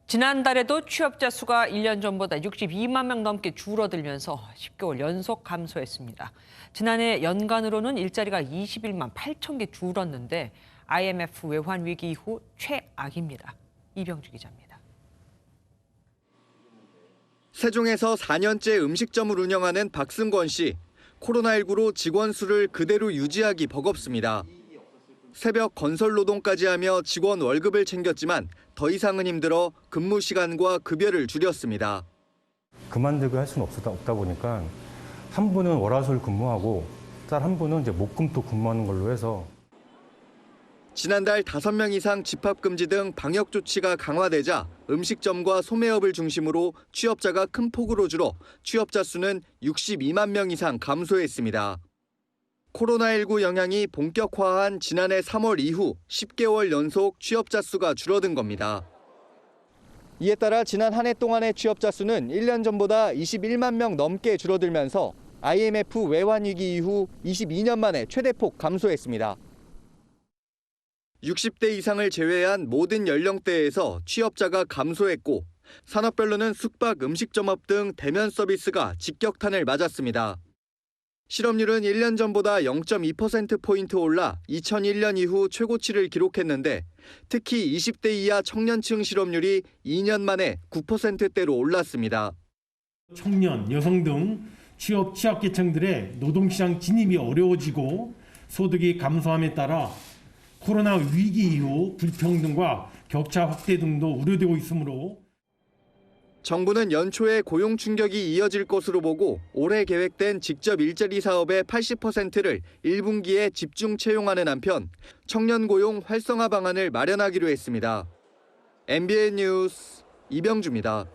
지난달에도 취업자 수가 1년 전보다 62만 명 넘게 줄어들면서 10개월 연속 감소했습니다. 지난해 연간으로는 일자리가 21만 8천 개 줄었는데 IMF 외환 위기 이후 최악입니다. 이병주 기자입니다. 세종에서 4년째 음식점을 운영하는 박승권 씨. 코로나19로 직원 수를 그대로 유지하기 버겁습니다. 새벽 건설 노동까지 하며 직원 월급을 챙겼지만 더 이상은 힘들어 근무 시간과 급여를 줄였습니다. 그만두고 할 수는 없다 보니까 한 분은 월화수를 근무하고 딸 한 분은 이제 목금토 근무하는 걸로 해서 지난달 5명 이상 집합 금지 등 방역 조치가 강화되자 음식점과 소매업을 중심으로 취업자가 큰 폭으로 줄어 취업자 수는 62만 명 이상 감소했습니다. 코로나19 영향이 본격화한 지난해 3월 이후 10개월 연속 취업자 수가 줄어든 겁니다. 이에 따라 지난 한 해 동안의 취업자 수는 1년 전보다 21만 명 넘게 줄어들면서 IMF 외환위기 이후 22년 만에 최대폭 감소했습니다. 60대 이상을 제외한 모든 연령대에서 취업자가 감소했고 산업별로는 숙박, 음식점업 등 대면 서비스가 직격탄을 맞았습니다. 실업률은 1년 전보다 0.2%포인트 올라 2001년 이후 최고치를 기록했는데 특히 20대 이하 청년층 실업률이 2년 만에 9%대로 올랐습니다. 청년, 여성 등 취약계층들의 노동시장 진입이 어려워지고 소득이 감소함에 따라 코로나 위기 이후 불평등과 격차 확대 등도 우려되고 있으므로 정부는 연초에 고용 충격이 이어질 것으로 보고 올해 계획된 직접 일자리 사업의 80%를 1분기에 집중 채용하는 한편 청년 고용 활성화 방안을 마련하기로 했습니다. MBN 뉴스 이병주입니다.